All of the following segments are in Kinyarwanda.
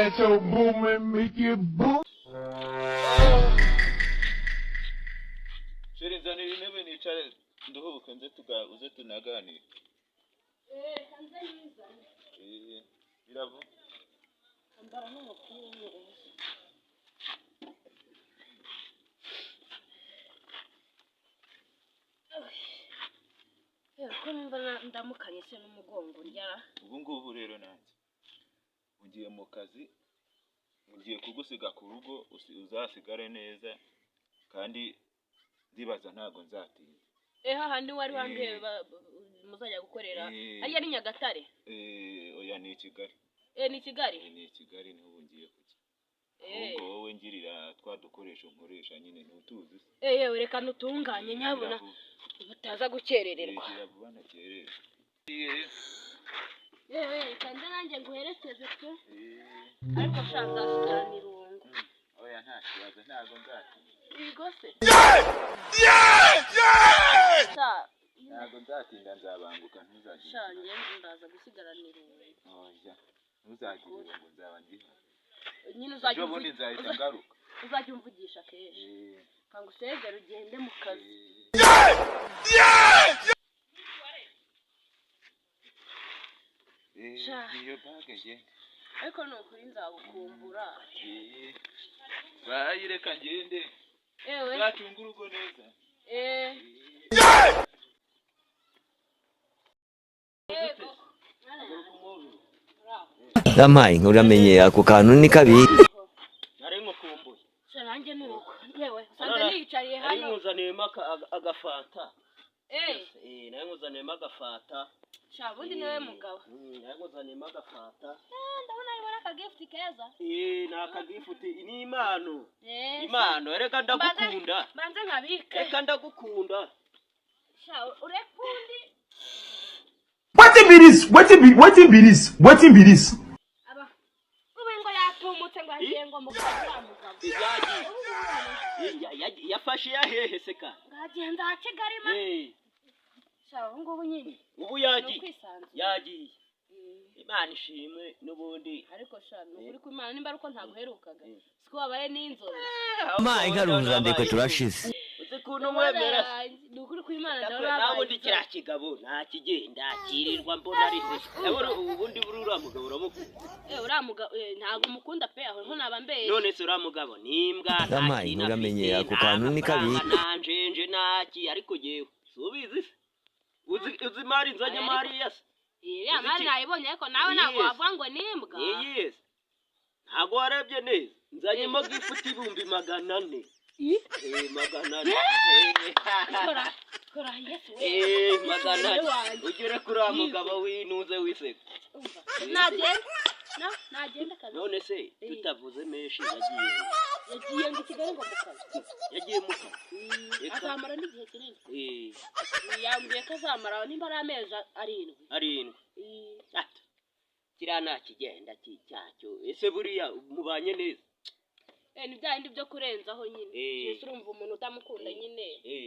ass so boom and make it boom. Sheri nzanira intebe nicare nduhuke nze uze tunaganire. Hanze nizane. Biravu. Ambara n'umupira w'umweru. Ko numva ndamukanye se n'umugongo ryara. Ubu ngubu rero nanjye ugiye mu kazi ugiye kugusiga ku rugo uzasigare neza kandi ndibaza ntago nzatinda. Hahandi wari wambwiye muzajya gukorera ariya ni Nyagatare. Oya ni Kigali. Ni Kigali. Ni Kigali niho ngiye kujya. Ubwo wowe ngirira twadukoresha nkoresha nyine ntutuzi. Reka nutunganye nyabona utaza gukerererwa. Vuba nakerera. Kandi nanjye nguherekeze pe. Ariko shanza asigarana irungu. Oya nta kibazo ntago nzatinda. Igose. Ntago nzatinda nzabanguka ntuzagire. Shange ndaza gusigarana irungu. Oya ntuzagire ngo nzaba ndiho. Nyine uzajya ubundi nzahita ngaruka. Uzajya umvugisha kenshi. Kangu usezere ugende mu kazi. Iyo bage je. Ariko nukuri nzagukumbura. Bayireka ngende. Zacunga urugo neza. Damayi uramenye ako kantu ni kabi. Nari mukumbuye. Nanjye nuko. Yewe usanze niyicariye hano. Nari muzaniyemo agafanta. Nari muzaniyemo agafanta. Shabundi niwe mugabo. Nari muzaniyemo agafanta. Ndabona ari aka gift keza. Na aka gift ni impano. Impano reka ndagukunda. Banze nkabike. Reka ndagukunda. Urekundi. Wetin be this? Wetin be this? Ubengo yatumutse ngo agiye ngo mukabura mugabo. Yafashe ya hehe seka. Ngagenda Kigali ma. Ngubu nyine. Ubu yagiye. Imana ishimwe n'ubundi. Ariko uri ku Imana nimba uko ntaguherukaga. Siko wabaye n'inzoro. Mayi nkaruza ndekwe turashize. Ukuntu mwemera nukuri ku Imana nawe ndi kira kigabo nta kigenda kirirwa mbona ari se ubundi burura mugabo uramukunda uramugabo ntago mukunda pe aho nko nabambeye none se uramugabo nimbwa Damayi uramenye ako kantu ni kabi nanje naki ariko jewe subizi uzi mari nzanye mari yase ya mari nayibonye ariko nawe ntago wavuga ngo nimbwa yes ntago warebye neza nzanyemo gifuti 400 magana kora yesu magana ugere kuri mugabo winuze wiseka nagenda kazi none se tutavuze menshi yagiye ngo Kigali ngo mukazi yagiye mukazi azamara n'igihe kinini yambwiye ko azamara nimba ari amezi 7 ati kirana kigenda cyacyo ese buriya mubanye neza ni byandi byo kurenzaho nyine Yesu urumva umuntu utamukunda nyine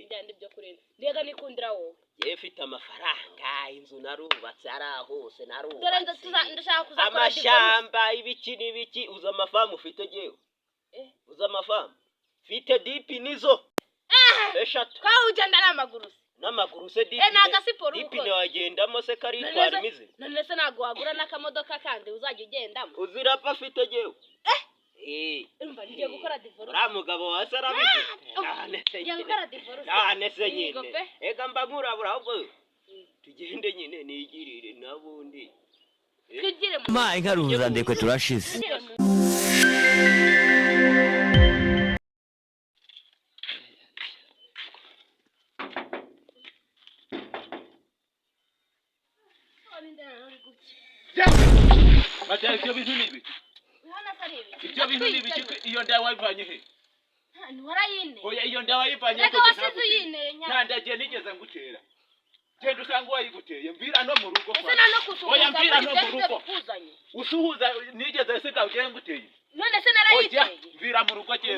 byandi byo kurenza ndega nikundira wowe yefite amafaranga inzu narubatse ara hose narubatse dore ndashaka kuzakora amashamba ibiki uza amafamu ufite jewe uza amafamu fite dipi nizo eshatu kwa ugenda n'amaguru se dipi ne wagendamo se kari twari mize none se nago wagura n'akamodoka kandi uzajya ugendamo uzirapa afite jewe umva ngiye gukora divorce mugabo wase arabize ngiye gukora divorce nese nyine ega mba nkurabura ahubwo tugende nyine nigirire nabundi twigire Mayi nkaruza ndekwe turashize Bata ibyo bintu nibi. Ibyo bintu nibi iyo ndawa wayivanye he? Nwarayine. Oya iyo ndawa wayivanye ko wasize yine nya. Ntandagiye nigeze ngutera. Genda usanga wayiguteye mbira no mu rugo kwa. Ese nakusuhuza. Oya mbira no mu rugo. Usuhuza nigeze sika ugiye nguteye. None se narayiteye. Oya mbira mu rugo giye.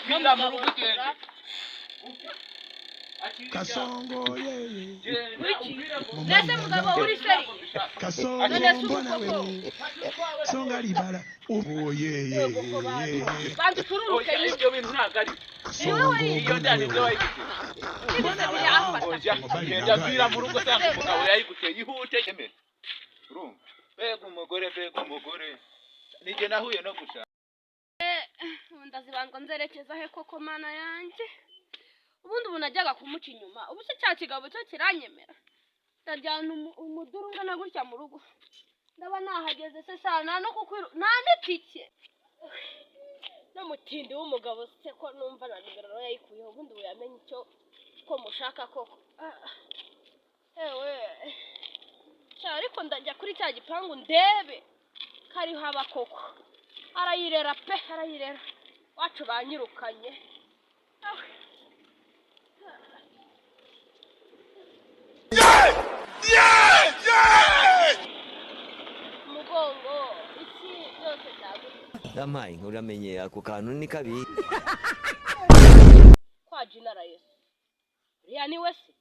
Mbira mu rugo genda. Ati Kasongo Nese mugabo uri seri. Kasongo mbona wewe songa libala oye Bantu tururuke ibyo bintu ntabwo ari iyo ndani byo wayiguteye ndabwira mu rugo cyangwa umugabo yayiguteye ihute kemera urumva bega umugore nije nahuye no gushaka ndazibandwa nzerekeza he koko mana yanjye ubundi ubu najyaga kumuca inyuma ubu se cya kigabo cyo kiranyemera ndajyana umuduru ungana gutya mu rugo ndaba nahageze se sana no kukwiru nta n'itike n'umutindi w'umugabo se ko numva na nimero yayikuyeho ubundi ubu yamenye icyo ko mushaka koko ewe ariko ndajya kuri cya gipangu ndebe kari haba koko arayirera pe arayirera wacu banyirukanye mugongo iki byose byagutse Yampaye uramenye ako kantu ni kabi. kwa Jinara Yesu uriya ni we se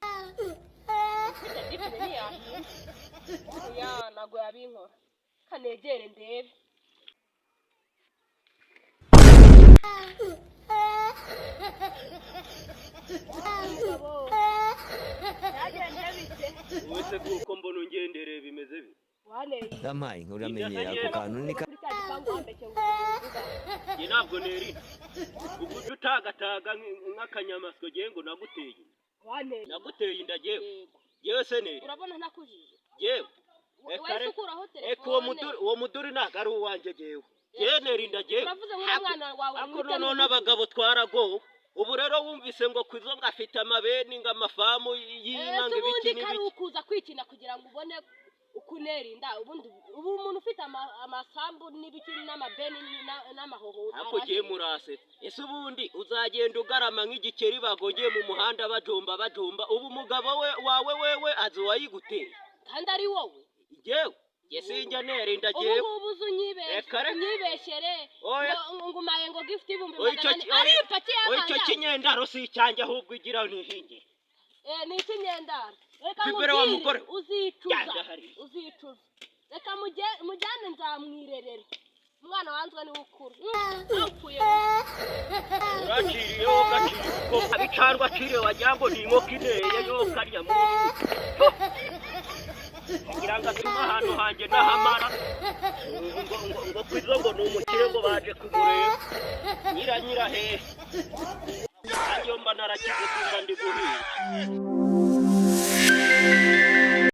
dipine ya nago yabinkora kanegere ndebe wese kuko mbona ungendere bimeze bi Yampaye uramenye ako kantu ni kabi. Ye ntabwo neri ubu dutagataga nk'akanyamasyo giye ngo naguteye indagiye yewe se neri urabona ntakujije yewe wese ukuraho telefone uwo muduri ntabwo ari uwanjye jewe yewe neri ndagiye uravuze nk'umwana wawe ako none abagabo twaragowe ubu rero wumvise ngo kwizo ngafite amabeni ngamafamu y'inka ngibiki n'ibiki ukuza kwikina kugira ngo ubone ukunerinda ubundi ubu umuntu ufite amasambu n'ibiki n'amabeni n'amahoho ako giye murase ese ubundi uzagenda ugarama nk'igikeri bagogeye mu muhanda bajomba ubu umugabo wawe wewe azi wayiguteye kandi ari wowe jewe yesinjya nerinda jewe ubu unyibeshere ngumaye ngo gift ibumbi magana ari ipati y'abana icyo kinyendaro si icyanjye ahubwo igira nihinge ni ikinyendaro reka uzicuza reka mujyane nzamwirerera umwana wanzwe ni ukuru upfuye uraciriyeho gaciro abicarwa aciriye wagira ngo ni inkoko ineye yo karya mu kugira ngo atuma ahantu hanjye nahamara ngo kwizo ngo ni umukire ngo baje kumureba nyira hehe nanjye mba narakize kumva ndi guhinga